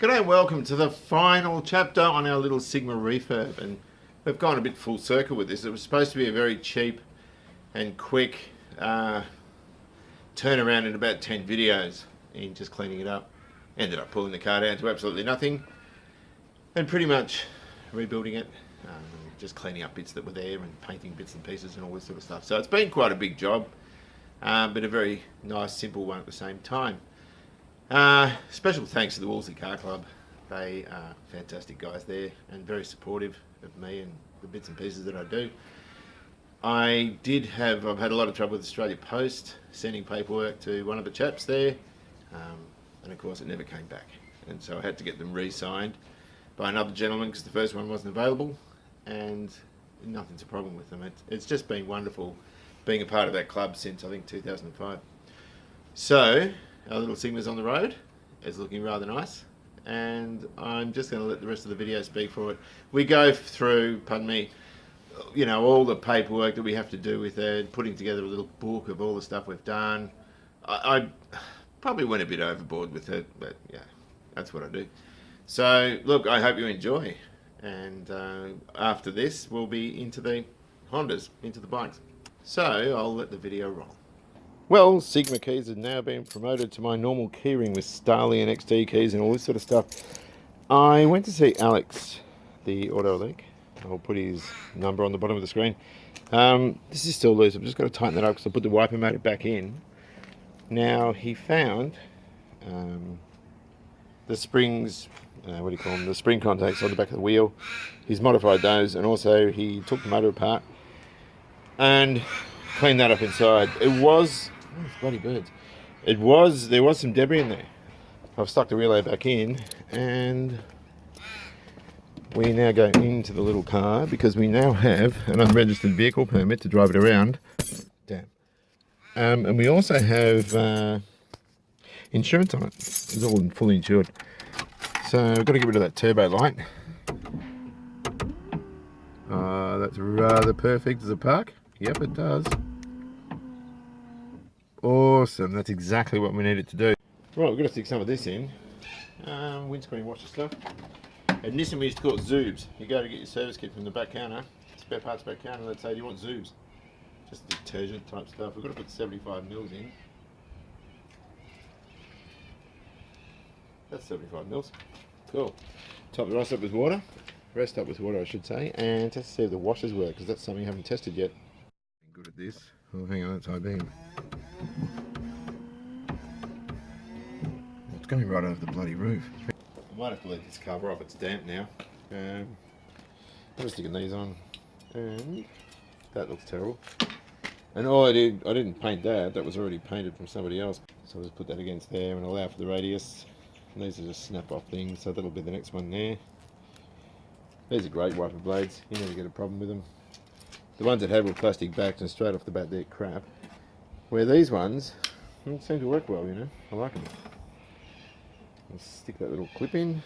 G'day and welcome to the final chapter on our little Sigma refurb, and we've gone a bit full circle with this. It was supposed to be a very cheap and quick turnaround in about 10 videos in just cleaning it up. Ended up pulling the car down to absolutely nothing and pretty much rebuilding it, just cleaning up bits that were there and painting bits and pieces and all this sort of stuff. So it's been quite a big job, but a very nice simple one at the same time. Special thanks to the Wolseley Car Club. They are fantastic guys there and very supportive of me and the bits and pieces that I do. I've had a lot of trouble with Australia Post sending paperwork to one of the chaps there, and of course it never came back, and so I had to get them re-signed by another gentleman because the first one wasn't available, and nothing's a problem with them. It's just been wonderful being a part of that club since I think 2005. So our little Sigma's on the road. It's looking rather nice, and I'm just going to let the rest of the video speak for it. We go through, pardon me, you know, all the paperwork that we have to do with it, putting together a little book of all the stuff we've done. I probably went a bit overboard with it, but yeah, that's what I do. So look, I hope you enjoy, and after this we'll be into the Hondas, into the bikes. So I'll let the video roll. Well, Sigma keys have now been promoted to my normal keyring with Starley and XD keys and all this sort of stuff. I went to see Alex, the auto elec. I'll put his number on the bottom of the screen. This is still loose. I've just got to tighten that up because I put the wiper motor back in. Now, he found the springs, what do you call them, the spring contacts on the back of the wheel. He's modified those, and also he took the motor apart and cleaned that up inside. Bloody birds. There was some debris in there. I've stuck the relay back in, and we now go into the little car because we now have an unregistered vehicle permit to drive it around. Damn. And we also have insurance on it. It's all fully insured. So I've got to get rid of that turbo light. That's rather perfect as a park. Yep, it does. Awesome, that's exactly what we needed to do. Right, we've got to stick some of this in. Windscreen washer stuff. At Nissan we used to call it zoobs. You go to get your service kit from the back counter, spare parts back counter, they'd say, do you want zoobs? Just detergent type stuff. We've got to put 75 mils in. That's 75 mils. Cool. Top the rest up with water. Rest up with water, I should say. And test to see if the washers work, because that's something I haven't tested yet. Good at this. Oh, hang on, that's high beam. It's going right over the bloody roof. I might have to let this cover off, it's damp now. I'm just sticking these on, and that looks terrible. And all I didn't paint that, that was already painted from somebody else. So I'll just put that against there and allow for the radius. And these are just snap off things, so that'll be the next one there. These are great wiper blades, you never get a problem with them. The ones that had were plastic backed and straight off the bat they're crap. Where these ones seem to work well, you know, I like them. Let's stick that little clip in.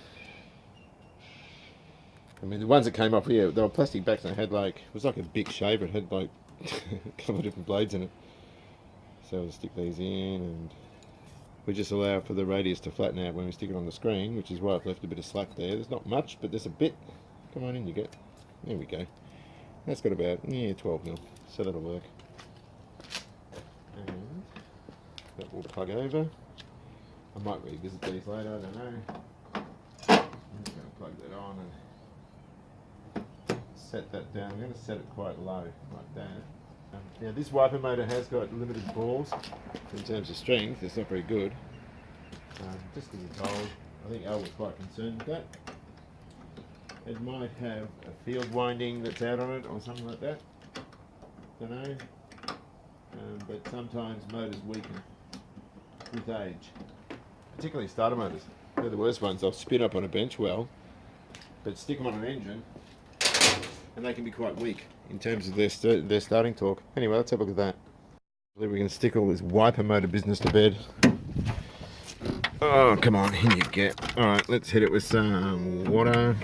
I mean, the ones that came off here, they were plastic backs and they had like, it was like a big shaver, it had like a couple of different blades in it. So we'll stick these in, and we just allow for the radius to flatten out when we stick it on the screen, which is why I've left a bit of slack there. There's not much, but there's a bit. Come on in, you go. There we go. That's got about 12 mil, so that'll work. And that will plug over. I might revisit these later, I don't know. I'm just going to plug that on and set that down. I'm going to set it quite low, like that. Now this wiper motor has got limited balls in terms of strength. It's not very good. Just because it's old, I think Al was quite concerned with that. It might have a field winding that's out on it or something like that. Don't know. But sometimes motors weaken with age. Particularly starter motors. They're the worst ones. They'll spin up on a bench well, but stick them on an engine and they can be quite weak in terms of their starting torque. Anyway, let's have a look at that. I believe we can stick all this wiper motor business to bed. Oh, come on, in you get. Alright, let's hit it with some water.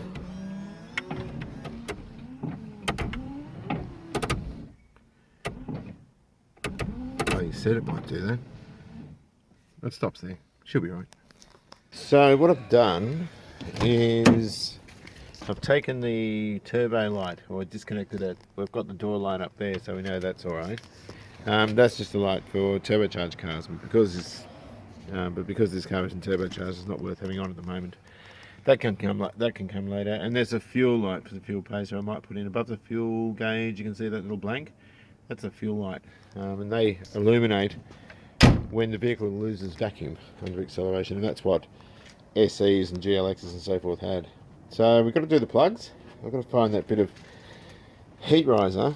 Said it might do that. It stops there. Should be right. So what I've done is I've taken the turbo light, or disconnected it. We've got the door light up there, so we know that's all right. That's just a light for turbocharged cars, but because this car isn't turbocharged, it's not worth having on at the moment. That can come later. And there's a fuel light for the fuel pacer. I might put in above the fuel gauge. You can see that little blank. That's a fuel light, and they illuminate when the vehicle loses vacuum under acceleration, and that's what SEs and GLXs and so forth had. So we've got to do the plugs. I've got to find that bit of heat riser.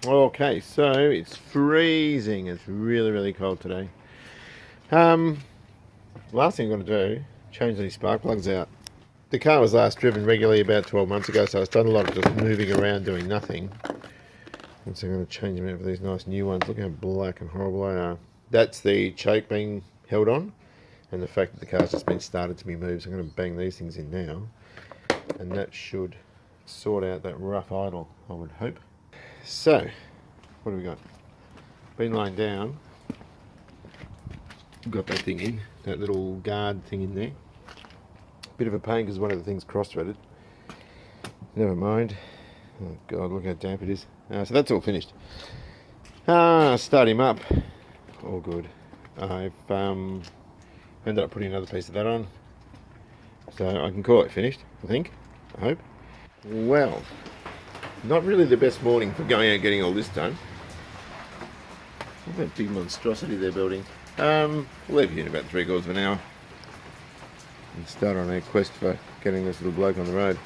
Okay, so it's freezing. It's really, really cold today. Last thing I'm going to do, change these spark plugs out. The car was last driven regularly about 12 months ago, so it's done a lot of just moving around doing nothing. And so I'm going to change them out for these nice new ones. Look how black and horrible they are. That's the choke being held on, and the fact that the car's just been started to be moved. So I'm going to bang these things in now, and that should sort out that rough idle, I would hope. So, what have we got? Been lying down. Got that thing in, that little guard thing in there. Bit of a pain because one of the things cross-threaded. Never mind. Oh God, look how damp it is. So that's all finished. Start him up. All good. I've ended up putting another piece of that on, so I can call it finished, I think. I hope. Well, not really the best morning for going out getting all this done. Look at that big monstrosity they're building. We'll leave here in about 3/4 of an hour and start on our quest for getting this little bloke on the road.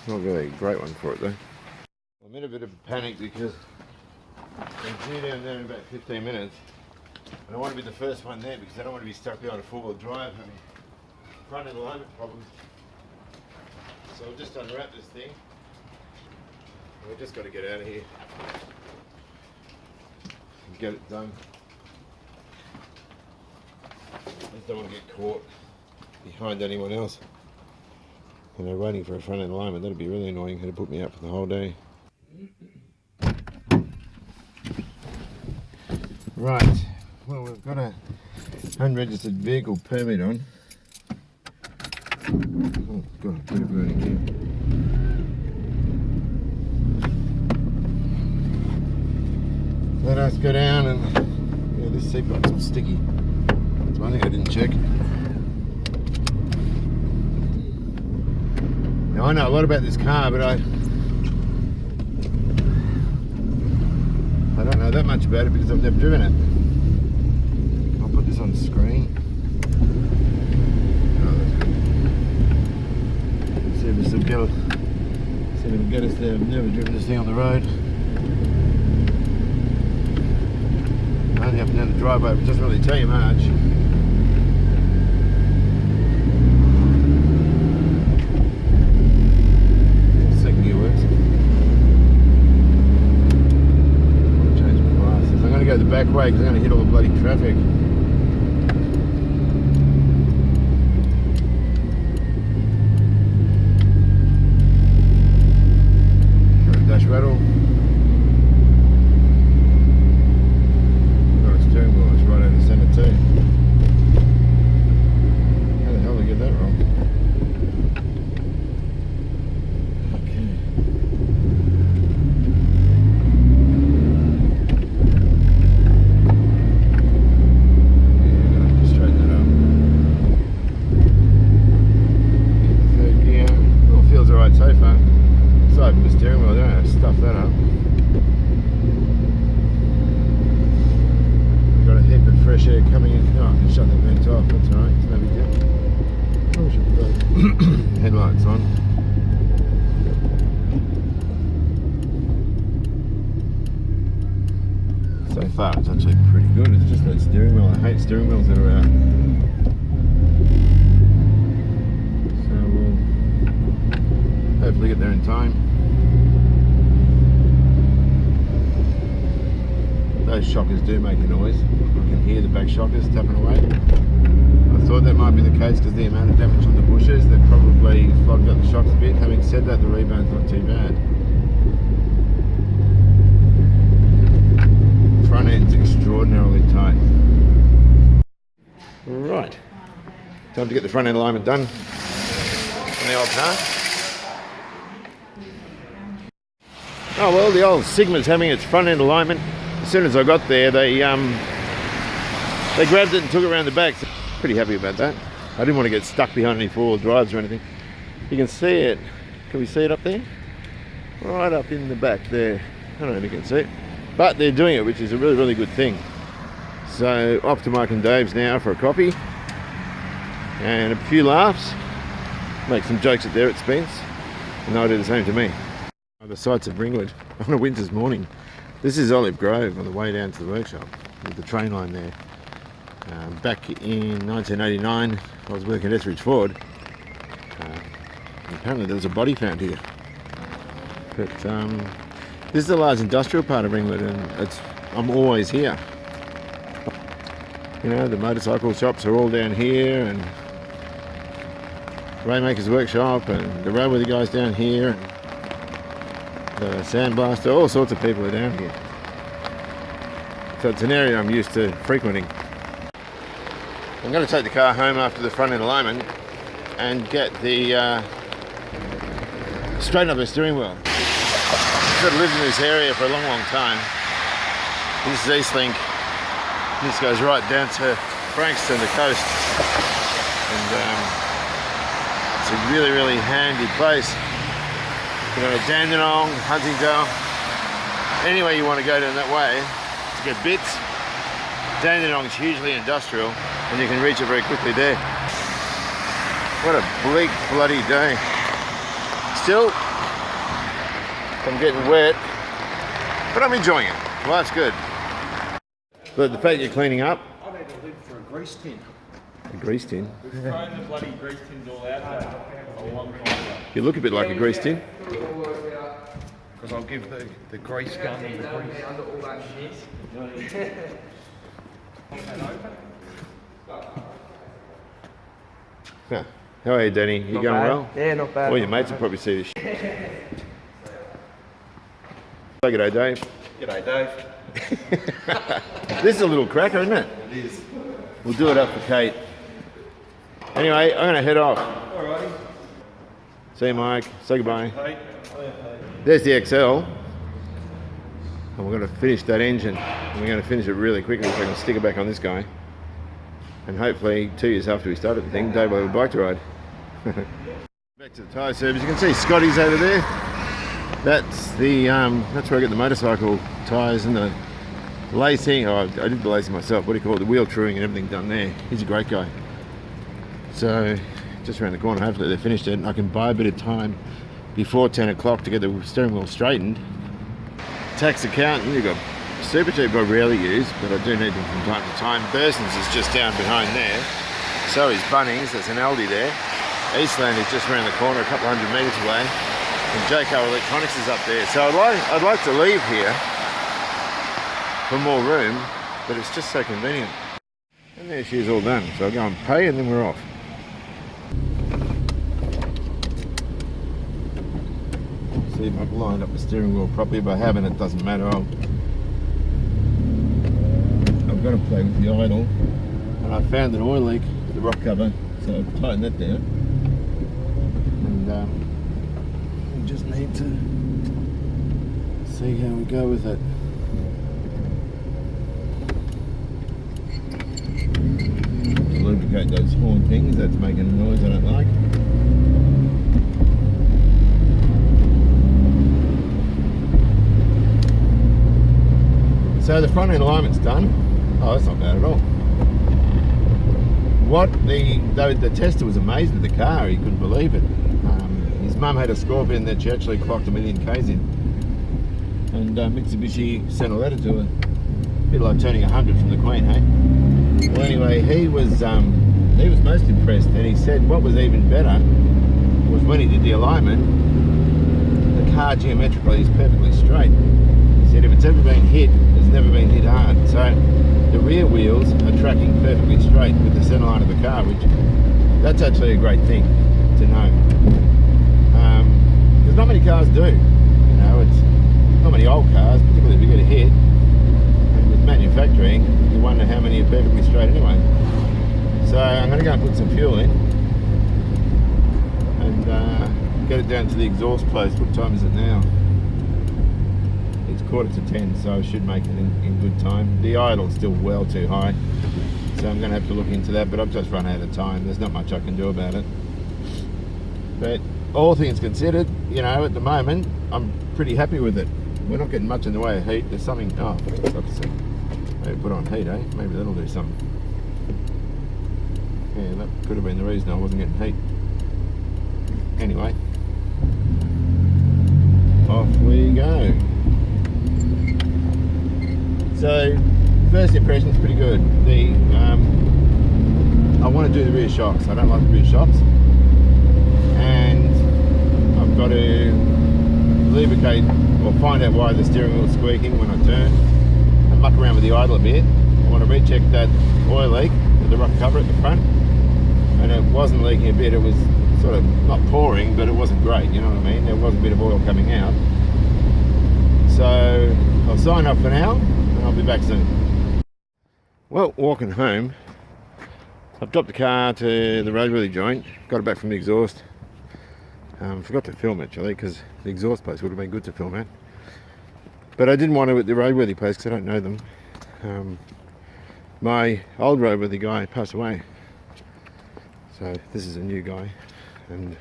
Not really a great one for it though. I'm in a bit of a panic because I'm due down there in about 15 minutes, and I want to be the first one there because I don't want to be stuck behind a four-wheel drive having front end alignment problems. So I'll just unwrap this thing. We've just got to get out of here and get it done. I just don't want to get caught behind anyone else. And they're waiting for a front end alignment. That'd be really annoying. It'd put me up for the whole day. Right, well, we've got a unregistered vehicle permit on. Oh God, a bit of burning here. Let us go down, and yeah, this seat belt's all sticky. That's one thing I didn't check. Now I know a lot about this car, but I don't know that much about it because I've never driven it. I'll put this on the screen. Oh, that's good. See if this will get us there. I've never driven this thing on the road. Only up and down the driveway, but it doesn't really tell you much. Second gear works. Go the back way because I'm going to hit all the bloody traffic. Dash rattle. Got a steering wheel, it's right over the centre too. How the hell did I get that wrong? Coming in. Oh, I can shut that vent off, that's alright, it's no big deal. Probably should put those headlights on. So far it's actually pretty good, it's just that steering wheel. I hate steering wheels that are out. So we'll hopefully get there in time. Those shockers do make a noise. I can hear the back shockers tapping away. I thought that might be the case because the amount of damage on the bushes, they've probably flogged up the shocks a bit. Having said that, the rebound's not too bad. Front end's extraordinarily tight. Right. Time to get the front end alignment done on the old car. Oh well, the old Sigma's having its front end alignment. As soon as I got there, they grabbed it and took it around the back. So pretty happy about that. I didn't want to get stuck behind any four-wheel drives or anything. You can see it. Can we see it up there? Right up in the back there. I don't know if you can see it. But they're doing it, which is a really, really good thing. So off to Mike and Dave's now for a coffee and a few laughs. Make some jokes at their expense. And they'll do the same to me. The sights of Ringwood on a winter's morning. This is Olive Grove on the way down to the workshop with the train line there. Back in 1989, I was working at Etheridge Ford. Apparently there was a body found here. But this is the large industrial part of Ringwood, and I'm always here. You know, the motorcycle shops are all down here, and Raymaker's workshop, and the roadworthy guys down here, and the sandblaster, all sorts of people are down here. So it's an area I'm used to frequenting. I'm going to take the car home after the front end alignment and get the straighten up the steering wheel. I've lived in this area for a long, long time. This is Eastlink. This goes right down to Frankston, the coast, and it's a really, really handy place. You know, Dandenong, Huntingdale, anywhere you want to go down that way to get bits. Dandenong is hugely industrial, and you can reach it very quickly there. What a bleak bloody day. Still, I'm getting wet, but I'm enjoying it. Life's good. But the fact you're cleaning up. I need a lid for a grease tin. A grease tin? We've thrown the bloody grease tins all out there a long time ago. You look a bit like a grease tin. Because I'll give the grease gun and the grease. Under all that shit. Yeah. How are you, Danny? You Not going bad. well? Yeah, not bad. All your mates will probably see this shit. Say g'day, Dave. G'day, Dave. This is a little cracker, isn't it? It is. We'll do it up for Kate. Anyway, I'm going to head off. Alrighty. See you, Mike. Say goodbye. Hey. There's the XL. And we're going to finish that engine. And we're going to finish it really quickly so I can stick it back on this guy. And hopefully 2 years after we started the thing, Dave will have a bike to ride. Back to the tyre service. You can see Scotty's over there. That's the that's where I get the motorcycle tyres and the lacing. Oh, I did the lacing myself. What do you call it? The wheel truing and everything done there. He's a great guy. So just around the corner, hopefully they've finished it and I can buy a bit of time before 10 o'clock to get the steering wheel straightened. Tax accountant, you've got super cheap I rarely use, but I do need them from time to time. Burson's is just down behind there. So is Bunnings, there's an Aldi there. Eastland is just around the corner, a couple hundred metres away. And JCO Electronics is up there. So I'd like to leave here for more room, but it's just so convenient. And there she is all done. So I'll go and pay and then we're off. See if I've lined up the steering wheel properly. If I haven't, it doesn't matter. I've got to play with the idle. And I found an oil leak with the rock cover, so I've tightened that down. And we just need to see how we go with it. Lubricate those horn things, that's making a noise I don't like. So the front end alignment's done. Oh, that's not bad at all. What the tester was amazed with the car, he couldn't believe it. His mum had a Scorpion that she actually clocked 1,000,000 Ks in. And Mitsubishi sent a letter to her. A bit like turning 100 from the Queen, hey? Well, anyway, he was most impressed, and he said what was even better was when he did the alignment, the car geometrically is perfectly straight. He said if it's ever been hit, it's never been hit hard. So the rear wheels are tracking perfectly straight with the centre line of the car, which that's actually a great thing to know. Because not many cars do. You know, it's not many old cars, particularly if you get a hit. And with manufacturing, you wonder how many are perfectly straight anyway. So I'm going to go and put some fuel in and get it down to the exhaust place. What time is it now? It's 9:45, so I should make it in good time. The idle's still well too high, so I'm going to have to look into that, but I've just run out of time. There's not much I can do about it. But all things considered, you know, at the moment, I'm pretty happy with it. We're not getting much in the way of heat. There's something, oh, I forgot to say. Maybe put on heat, eh? Maybe that'll do something. Yeah, that could have been the reason I wasn't getting heat. Anyway, off we go. So, first impression's pretty good. I want to do the rear shocks. I don't like the rear shocks. And I've got to lubricate or find out why the steering wheel's squeaking when I turn and muck around with the idle a bit. I want to recheck that oil leak with the rock cover at the front, and it wasn't leaking a bit. It was sort of not pouring, but it wasn't great, you know what I mean? There was a bit of oil coming out. So I'll sign off for now and I'll be back soon. Well, walking home, I've dropped the car to the roadworthy joint, got it back from the exhaust. Forgot to film actually, because the exhaust place would have been good to film at. But I didn't want to at the roadworthy place because I don't know them. My old roadworthy guy passed away, so this is a new guy, and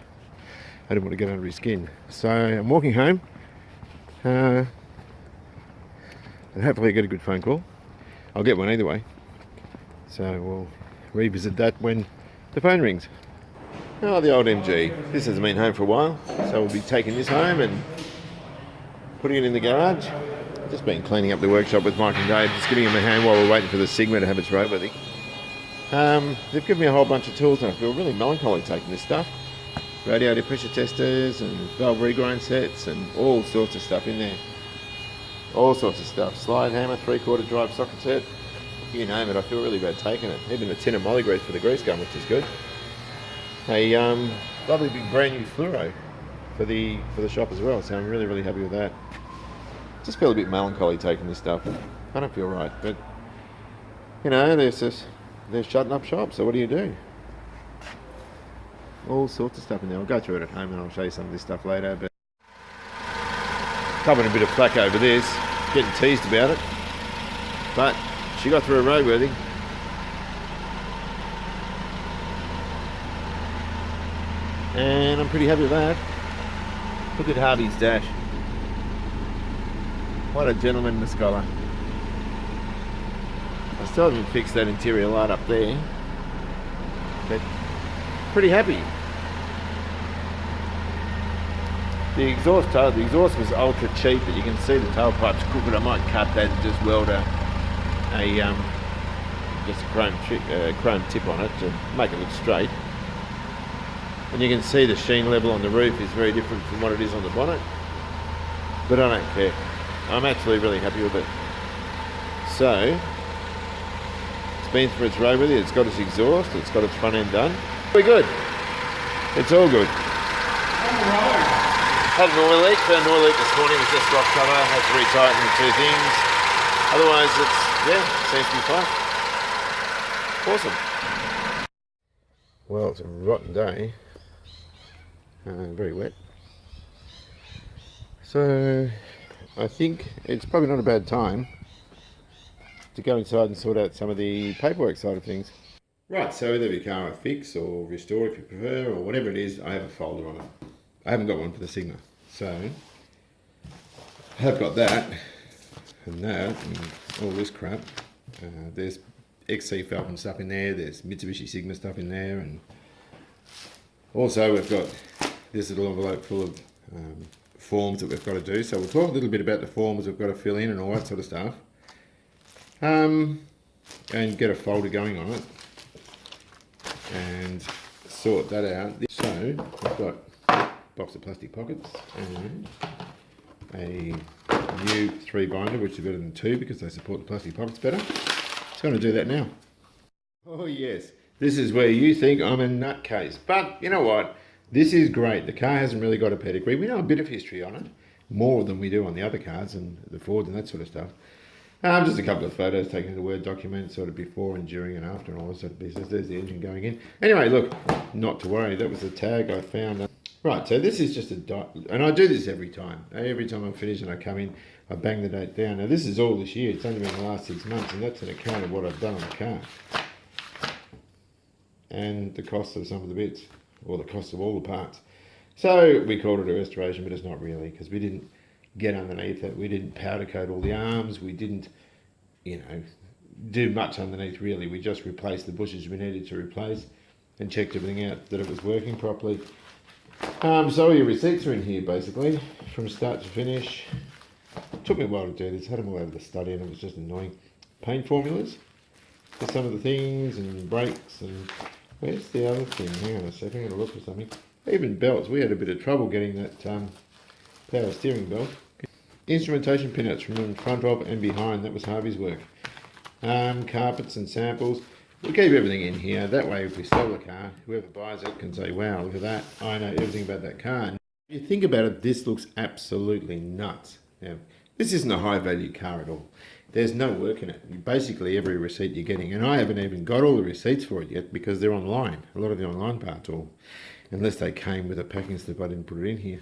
I didn't want to get under his skin. So I'm walking home, and hopefully I get a good phone call. I'll get one either way. So we'll revisit that when the phone rings. Oh, the old MG. This hasn't been home for a while, so we'll be taking this home and putting it in the garage. Just been cleaning up the workshop with Mike and Dave, just giving them a hand while we're waiting for the Sigma to have its roadworthy. They've given me a whole bunch of tools and I feel really melancholy taking this stuff. Radiator pressure testers and valve regrind sets and all sorts of stuff in there. All sorts of stuff. Slide hammer, 3/4 drive socket set. You name it, I feel really bad taking it. Even a tin of molly grease for the grease gun, which is good. A lovely big brand new fluoro for the shop as well, so I'm really, really happy with that. Just feel a bit melancholy taking this stuff. I don't feel right, but you know, they're shutting up shop, so what do? All sorts of stuff in there. I'll go through it at home and I'll show you some of this stuff later, but covered a bit of flack over this, getting teased about it, but she got through a roadworthy. And I'm pretty happy with that. Look at Harvey's dash. What a gentleman and a scholar. I still haven't fixed that interior light up there, but pretty happy. The exhaust was ultra cheap, but you can see the tailpipe's crooked. I might cut that and just weld just a chrome tip on it to make it look straight. And you can see the sheen level on the roof is very different from what it is on the bonnet. But I don't care. I'm actually really happy with it. So, it's been through its roadworthy, it's got its exhaust, it's got its front end done. Very good. It's all good. Had an oil leak, found an oil leak this morning, it was just rock cover, had to retighten the two things. Otherwise seems to be fine. Awesome. Well, it's a rotten day. Very wet. So I think it's probably not a bad time to go inside and sort out some of the paperwork side of things. Right, so whether your car I fix or restore if you prefer or whatever it is, I have a folder on it. I haven't got one for the Sigma. So I have got that and all this crap. There's XC Falcon stuff in there, there's Mitsubishi Sigma stuff in there, and also we've got this little envelope full of forms that we've got to do. So we'll talk a little bit about the forms we've got to fill in and all that sort of stuff. And get a folder going on it and sort that out. So I've got a box of plastic pockets and a new 3 binder, which is better than 2 because they support the plastic pockets better. Just going to do that now. Oh yes, this is where you think I'm a nutcase, but you know what? This is great. The car hasn't really got a pedigree. We know a bit of history on it, more than we do on the other cars and the Fords and that sort of stuff. Just a couple of photos taken in the Word document, sort of before and during and after and all this sort of business. There's the engine going in. Anyway, look, not to worry. That was the tag I found. Right, so this is just a dot, and I do this every time. Every time I'm finished and I come in, I bang the date down. Now this is all this year. It's only been the last 6 months, and that's an account of what I've done on the car. And the cost of some of the bits, or the cost of all the parts. So we called it a restoration, but it's not really, because we didn't get underneath it. We didn't powder coat all the arms. We didn't, do much underneath really. We just replaced the bushes we needed to replace and checked everything out that it was working properly. So all your receipts are in here basically, from start to finish. It took me a while to do this. Had them all over the study and it was just annoying. Paint formulas for some of the things and brakes and where's the other thing? Hang on a second, I'm going to look for something. Even belts. We had a bit of trouble getting that power steering belt. Instrumentation pinouts from in front of and behind. That was Harvey's work. Carpets and samples. We keep everything in here. That way if we sell the car, whoever buys it can say, wow, look at that. I know everything about that car. And if you think about it, this looks absolutely nuts. Now, this isn't a high value car at all. There's no work in it. Basically every receipt you're getting, and I haven't even got all the receipts for it yet because they're online. A lot of the online parts, unless they came with a packing slip, I didn't put it in here.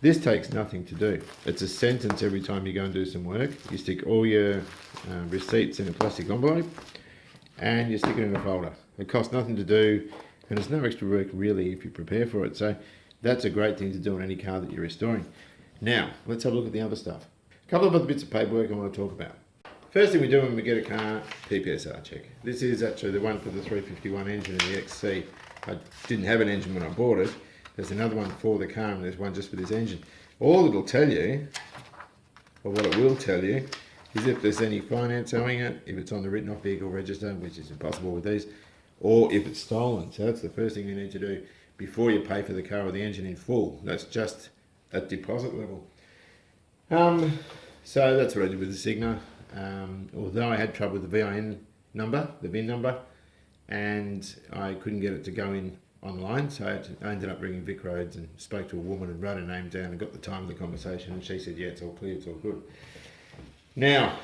This takes nothing to do. It's a sentence every time you go and do some work. You stick all your receipts in a plastic envelope and you stick it in a folder. It costs nothing to do and there's no extra work really if you prepare for it. So that's a great thing to do on any car that you're restoring. Now, let's have a look at the other stuff. A couple of other bits of paperwork I want to talk about. First thing we do when we get a car, PPSR check. This is actually the one for the 351 engine in the XC. I didn't have an engine when I bought it. There's another one for the car and there's one just for this engine. All it'll tell you, or what it will tell you, is if there's any finance owing it, if it's on the written off vehicle register, which is impossible with these, or if it's stolen. So that's the first thing you need to do before you pay for the car or the engine in full. That's just at deposit level. So that's what I did with the Signa. Although I had trouble with the VIN number, and I couldn't get it to go in online, so I ended up ringing Vic Roads and spoke to a woman and wrote her name down and got the time of the conversation, and she said, yeah, it's all clear, it's all good. Now,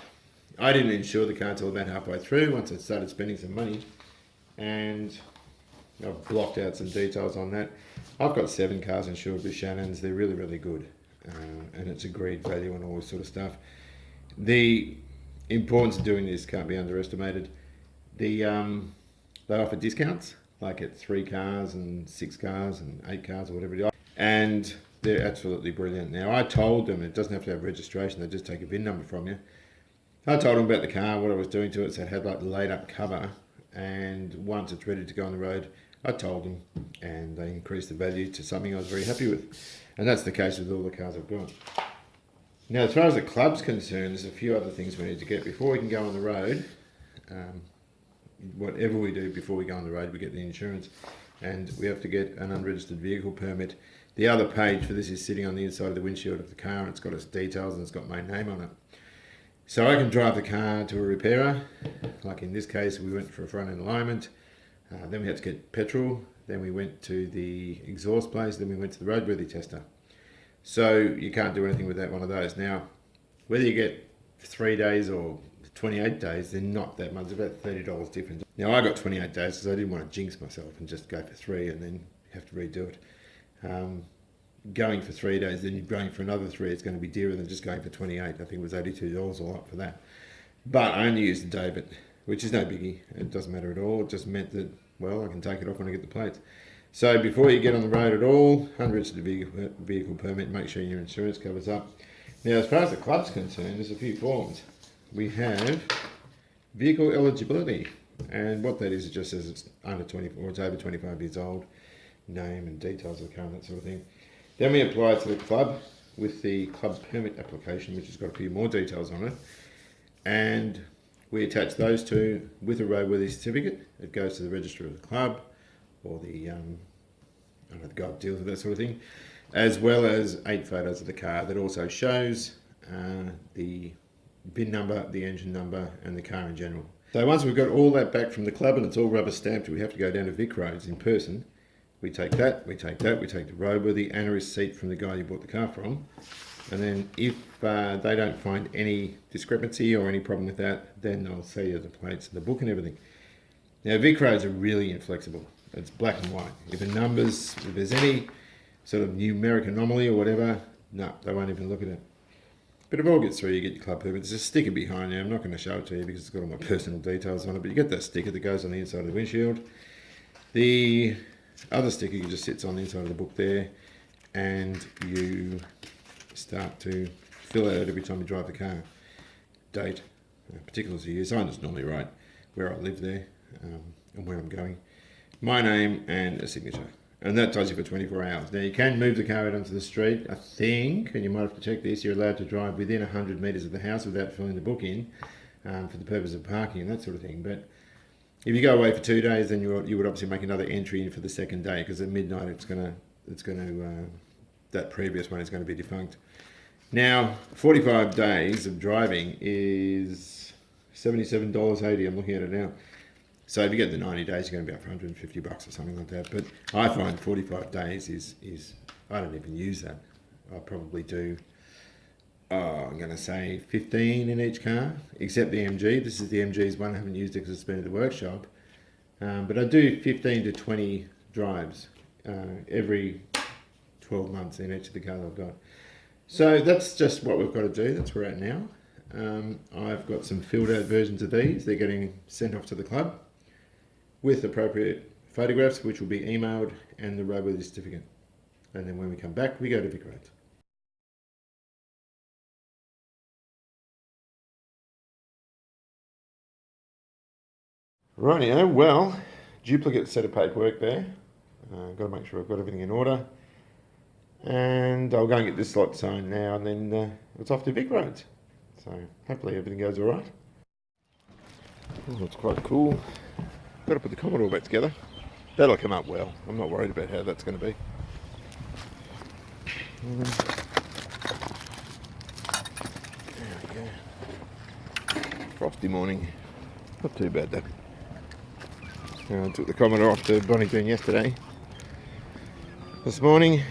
I didn't insure the car until about halfway through, once I started spending some money, and I've blocked out some details on that. I've got 7 cars insured with Shannon's. They're really, really good, and it's agreed value and all this sort of stuff. The importance of doing this can't be underestimated. They offer discounts, like at 3 cars and 6 cars and 8 cars or whatever it is. And they're absolutely brilliant. Now I told them it doesn't have to have registration, they just take a VIN number from you. I told them about the car, what I was doing to it, so it had like the laid up cover, and once it's ready to go on the road, I told them, and they increased the value to something I was very happy with. And that's the case with all the cars I've got. Now as far as the club's concerned, there's a few other things we need to get before we can go on the road. Whatever we do before we go on the road, we get the insurance, and we have to get an unregistered vehicle permit. The other page for this is sitting on the inside of the windshield of the car, and it's got its details and it's got my name on it. So I can drive the car to a repairer, like in this case we went for a front end alignment, then we had to get petrol, then we went to the exhaust place, then we went to the roadworthy tester. So you can't do anything with that one of those. Now, whether you get 3 days or 28 days, they're not that much, about $30 difference. Now I got 28 days because I didn't want to jinx myself and just go for 3 and then have to redo it. Going for 3 days, then you're going for another 3, it's going to be dearer than just going for 28. I think it was $82 a lot for that. But I only used the debit, which is no biggie. It doesn't matter at all. It just meant that, well, I can take it off when I get the plates. So before you get on the road at all, unregistered vehicle permit, make sure your insurance covers up. Now as far as the club's concerned, there's a few forms. We have vehicle eligibility, and what that is, it just says it's under 24 or it's over 25 years old, name and details of the car and that sort of thing. Then we apply to the club with the club permit application, which has got a few more details on it, and we attach those two with a roadworthy certificate. It goes to the registrar of the club, or the the guy that deals with that sort of thing, as well as 8 photos of the car that also shows the VIN number, the engine number, and the car in general. So once we've got all that back from the club and it's all rubber stamped, we have to go down to Vic Roads in person. We take that, we take the roadworthy and a receipt from the guy you bought the car from, and then if they don't find any discrepancy or any problem with that, then they'll sell you the plates and the book and everything. Now, Vic roads are really inflexible. It's black and white. If there's any sort of numeric anomaly or whatever, no, they won't even look at it. But if all gets through, you get your club permit. There's a sticker behind there. I'm not going to show it to you because it's got all my personal details on it, but you get that sticker that goes on the inside of the windshield. The other sticker just sits on the inside of the book there, and you start to fill out every time you drive the car. Date, particulars of use. I just normally write where I live there and where I'm going. My name and a signature. And that does you for 24 hours. Now, you can move the car out onto the street, I think, and you might have to check this, you're allowed to drive within 100 metres of the house without filling the book in for the purpose of parking and that sort of thing. But if you go away for 2 days, then you would obviously make another entry in for the second day, because at midnight that previous one is going to be defunct. Now, 45 days of driving is $77.80. I'm looking at it now. So if you get the 90 days, you're going to be up for $150 or something like that. But I find 45 days is I don't even use that. I'll probably do, I'm going to say 15 in each car, except the MG. This is the MG's one. I haven't used it because it's been at the workshop. But I do 15 to 20 drives every 12 months in each of the cars I've got. So that's just what we've got to do. That's where we're at now. I've got some filled out versions of these. They're getting sent off to the club with appropriate photographs, which will be emailed, and the roadworthy certificate. And then when we come back, we go to Vic Roads. Rightio, well, duplicate set of paperwork there. Got to make sure I've got everything in order. And I'll go and get this lot signed now, and then it's off to Vic Roads. So hopefully everything goes all right. Oh, it's quite cool. Got to put the Commodore back together. That'll come up well. I'm not worried about how that's going to be. There we go. Frosty morning. Not too bad though. I took the Commodore off to Bonington yesterday. This morning,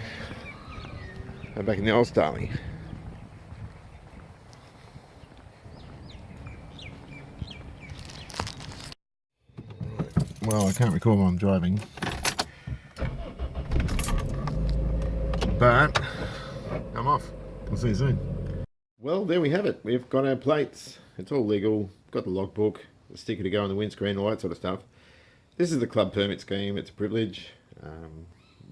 I'm back in the old Starling. Well, I can't recall while I'm driving, but I'm off. We'll see you soon. Well, there we have it. We've got our plates. It's all legal. Got the logbook, the sticker to go on the windscreen, all that sort of stuff. This is the club permit scheme. It's a privilege.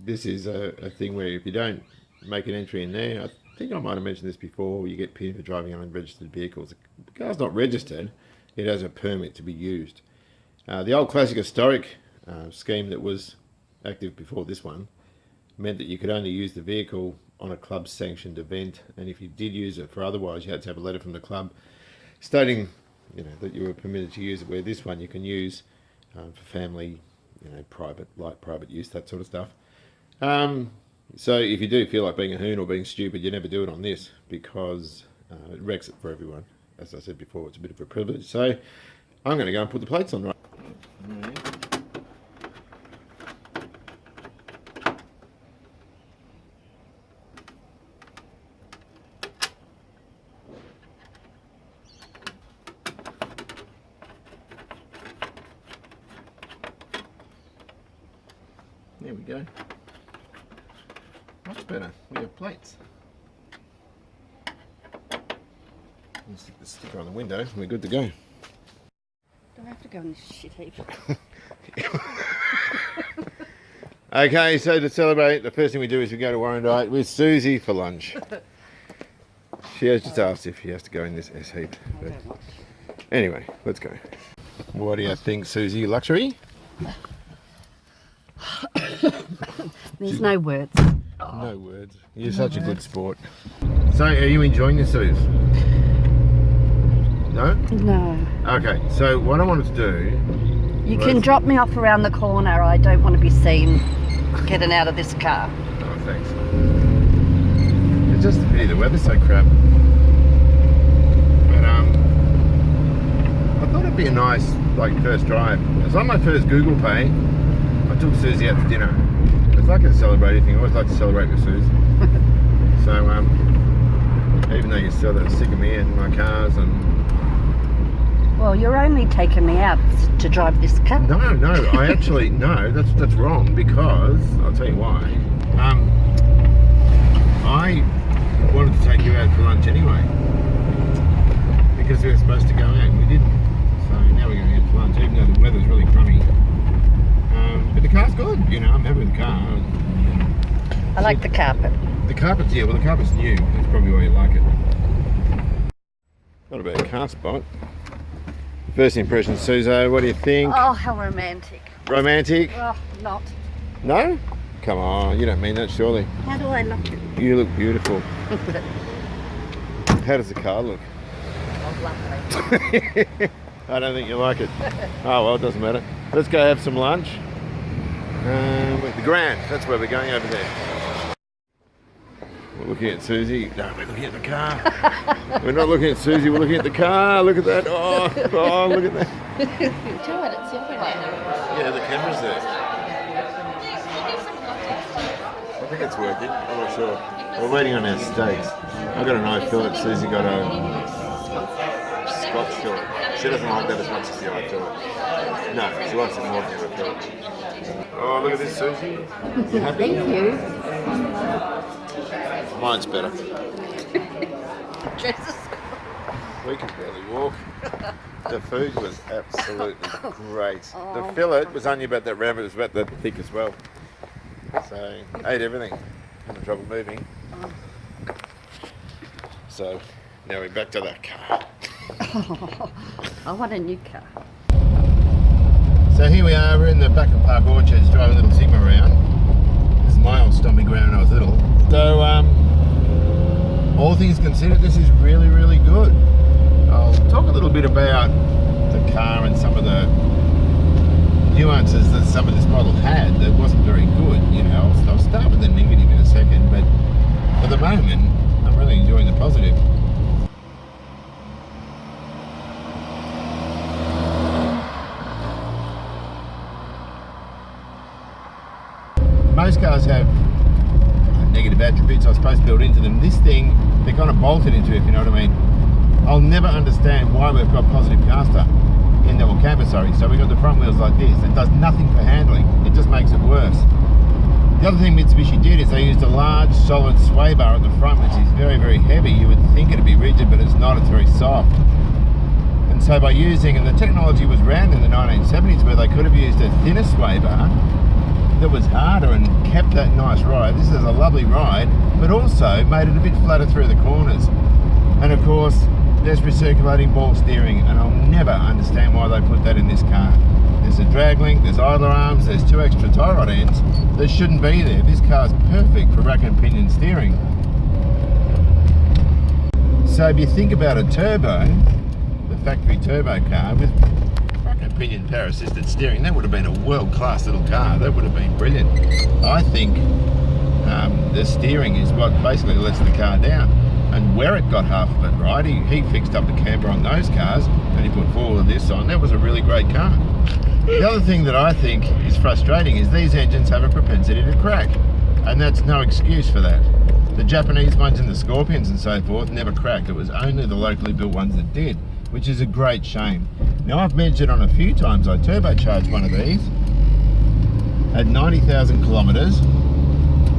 This is a thing where if you don't make an entry in there, I think I might have mentioned this before, you get pinned for driving unregistered vehicles. The car's not registered. It has a permit to be used. The old classic historic scheme that was active before this one meant that you could only use the vehicle on a club sanctioned event, and if you did use it for otherwise, you had to have a letter from the club stating, that you were permitted to use it. Where this one you can use for family, light private use, that sort of stuff. So if you do feel like being a hoon or being stupid, you never do it on this, because it wrecks it for everyone. As I said before, it's a bit of a privilege. So I'm going to go and put the plates on right. There we go. Much better. We have plates. We'll stick the sticker on the window and we're good to go. Do I have to go in this shit heap? Okay, so to celebrate, the first thing we do is we go to Warrandyte with Susie for lunch. She has just asked if she has to go in this S heap. But anyway, let's go. What do you think, Susie? Luxury? There's no words. No words. You're such a good sport. So, are you enjoying this, Suze? No? No. Okay, so what I wanted to do... You can drop me off around the corner. I don't want to be seen getting out of this car. Oh, thanks. It's just, the weather's so crap. But, I thought it'd be a nice, first drive. It's like my first Google Pay. I took Susie out to dinner. It's like a celebrating thing. I always like to celebrate with Suze. So, Even though you're still that sick of me and my cars and... Well, you're only taking me out to drive this car. No, I actually, no, that's wrong, because, I'll tell you why. I wanted to take you out for lunch anyway, because we were supposed to go out and we didn't. So now we're going out for lunch, even though the weather's really crummy. But the car's good, you know, I'm happy with the car. I like the carpet. The carpet's, yeah, well the carpet's new, that's probably why you like it. Not a bad car spot. First impression, Suzo, what do you think? Oh, how romantic. Romantic? Oh, not. No? Come on, you don't mean that surely. How do I look? You look beautiful. How does the car look? Oh, lovely. I don't think you like it. Oh well, it doesn't matter. Let's go have some lunch. The Grand, that's where we're going over there. We're looking at Susie. No, we're looking at the car. We're not looking at Susie, we're looking at the car. Look at that. Oh, look at that. Yeah, the camera's there. I think it's working. I'm not sure. We're waiting on our steaks. I got an eye fillet. Susie got a Scotch fillet. She doesn't like that as much as the eye fillet. No, she likes it more than the fillet. Oh, look at this, Susie. You happy? Thank you. Mine's better. Jesus. We can barely walk. The food was absolutely great. The fillet was only about that round, but it was about that thick as well. So, ate everything. Having trouble moving. So, now we're back to that car. I want a new car. So here we are, we're in the back of Park Orchards, driving a little Sigma around. This is my old stomping ground when I was little. So, all things considered, this is really, really good. I'll talk a little bit about the car and some of the nuances that some of this model had that wasn't very good. You know, I'll start with the negative in a second, but for the moment, I'm really enjoying the positive. Most cars have negative attributes, I suppose, built into them. This thing, they're kind of bolted into it, if you know what I mean. I'll never understand why we've got positive caster in the, or camber, sorry. So we've got the front wheels like this. It does nothing for handling. It just makes it worse. The other thing Mitsubishi did is they used a large, solid sway bar at the front, which is very, very heavy. You would think it'd be rigid, but it's not. It's very soft. And so by using, and the technology was around in the 1970s where they could have used a thinner sway bar that was harder and kept that nice ride. This is a lovely ride, but also made it a bit flatter through the corners. And of course, there's recirculating ball steering, and I'll never understand why they put that in this car. There's a drag link, there's idler arms, there's 2 extra tie rod ends that shouldn't be there. This car's perfect for rack and pinion steering. So if you think about a turbo, the factory turbo car with rack and pinion power assisted steering, that would have been a world-class little car. That would have been brilliant. I think the steering is what basically lets the car down. And where it got half of it right, he fixed up the camber on those cars and he put 4 of this on. That was a really great car. The other thing that I think is frustrating is these engines have a propensity to crack, and that's no excuse for that. The Japanese ones and the Scorpions and so forth never cracked. It was only the locally built ones that did, which is a great shame. Now I've measured on a few times. I turbocharged one of these at 90,000 kilometres.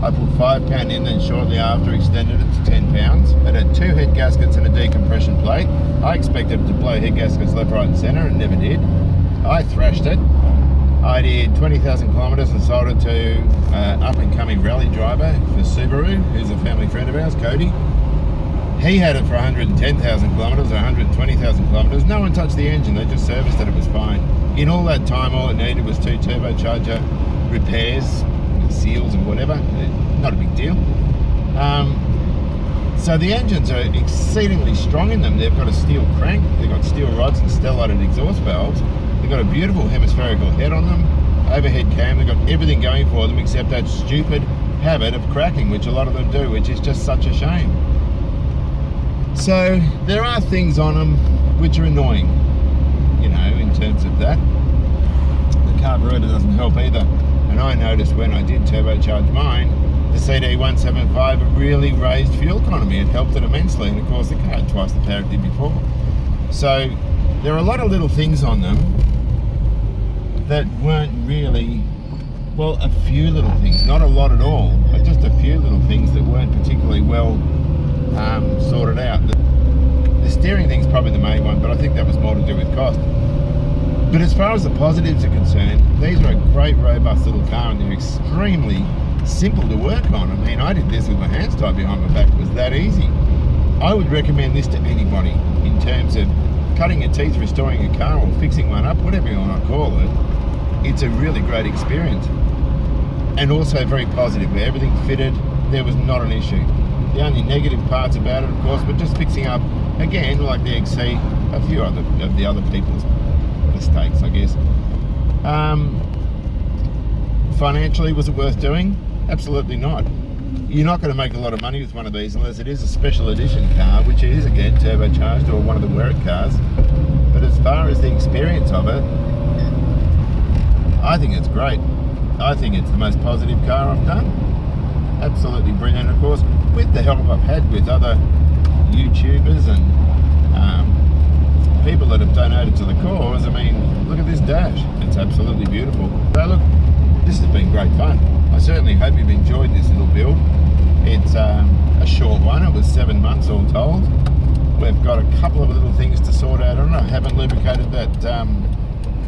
I put £5 in, then shortly after extended it to £10. It had 2 head gaskets and a decompression plate. I expected it to blow head gaskets left, right and centre, and never did. I thrashed it. I did 20,000 kilometres and sold it to up and coming rally driver for Subaru, who's a family friend of ours, Cody. He had it for 110,000 kilometres or 120,000 kilometres. No one touched the engine, they just serviced it, it was fine. In all that time, all it needed was 2 turbocharger repairs, seals and whatever, not a big deal. So the engines are exceedingly strong in them. They've got a steel crank, they've got steel rods and stellated exhaust valves. They've got a beautiful hemispherical head on them, overhead cam, they've got everything going for them except that stupid habit of cracking, which a lot of them do, which is just such a shame. So there are things on them which are annoying, you know, in terms of that. The carburettor doesn't help either. And I noticed when I did turbocharge mine the CD175, it really raised fuel economy. It helped it immensely, and of course the car had twice the power it did before. So there are a lot of little things on them that weren't really, well, a few little things, not a lot at all, but just a few little things that weren't particularly well sorted out. The steering thing's probably the main one, but I think that was more to do with cost. But as far as the positives are concerned, these are a great, robust little car, and they're extremely simple to work on. I mean, I did this with my hands tied behind my back. It was that easy. I would recommend this to anybody in terms of cutting your teeth, restoring a car, or fixing one up, whatever you want to call it. It's a really great experience. And also very positive, where everything fitted, there was not an issue. The only negative parts about it, of course, but just fixing up, again, like the XC, a few of the other people's mistakes, I guess. Financially, was it worth doing? Absolutely not. You're not going to make a lot of money with one of these unless it is a special edition car, which it is, again, turbocharged, or one of the Wear-It cars. But as far as the experience of it, I think it's great. I think it's the most positive car I've done. Absolutely brilliant, of course, with the help I've had with other YouTubers and people that have donated to the cause. I mean, look at this dash. It's absolutely beautiful. So look, this has been great fun. I certainly hope you've enjoyed this little build. It's a short one. It was 7 months all told. We've got a couple of little things to sort out on it. I haven't lubricated that.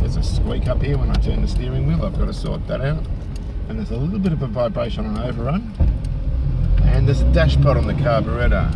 There's a squeak up here when I turn the steering wheel. I've got to sort that out. And there's a little bit of a vibration on overrun. And there's a dashpot on the carburettor.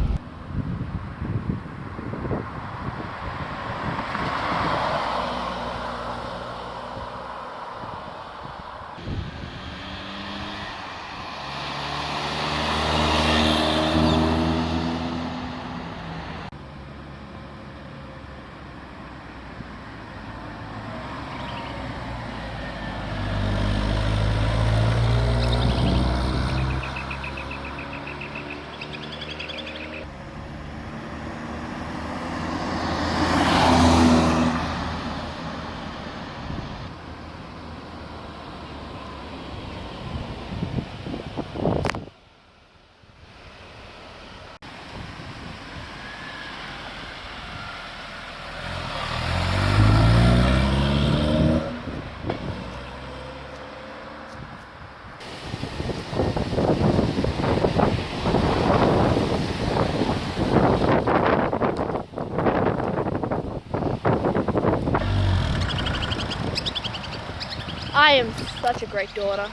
I am such a great daughter.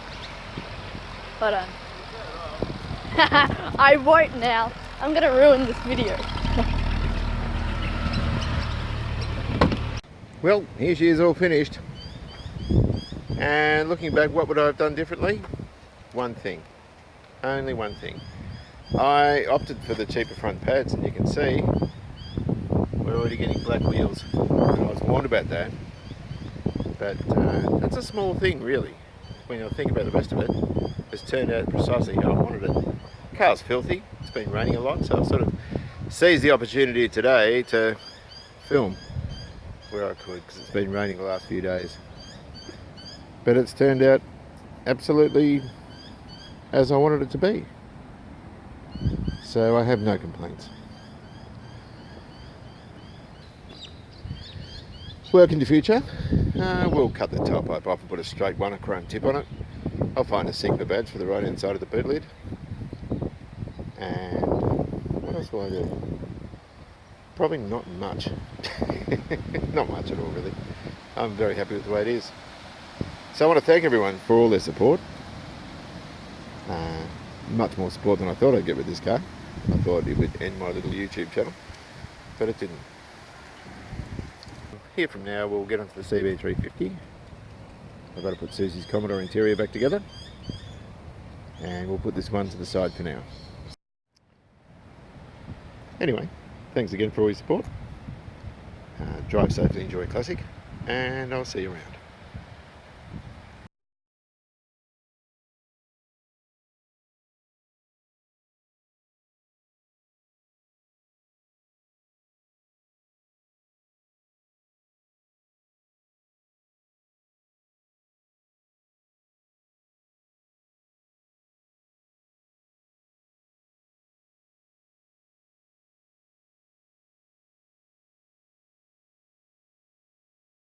Hold on. I won't now. I'm gonna ruin this video. Well, here she is all finished. And looking back, what would I have done differently? One thing. Only one thing. I opted for the cheaper front pads, and you can see we're already getting black wheels. And I was warned about that. But that's a small thing, really. When you think about the rest of it, it's turned out precisely how I wanted it. The car's filthy. It's been raining a lot, so I've sort of seized the opportunity today to film where I could, because it's been raining the last few days. But it's turned out absolutely as I wanted it to be. So I have no complaints. Work in the future, we'll cut the tailpipe off and put a straight one, a chrome tip on it. I'll find a sigma badge for the right hand side of the boot lid. And what else will I do? Probably not much. Not much at all, really. I'm very happy with the way it is. So I want to thank everyone for all their support. Much more support than I thought I'd get with this car. I thought it would end my little YouTube channel, but it didn't. Here from now, we'll get onto the CB350. I've got to put Susie's Commodore interior back together, and we'll put this one to the side for now. Anyway, thanks again for all your support. Drive safely, enjoy classic, and I'll see you around.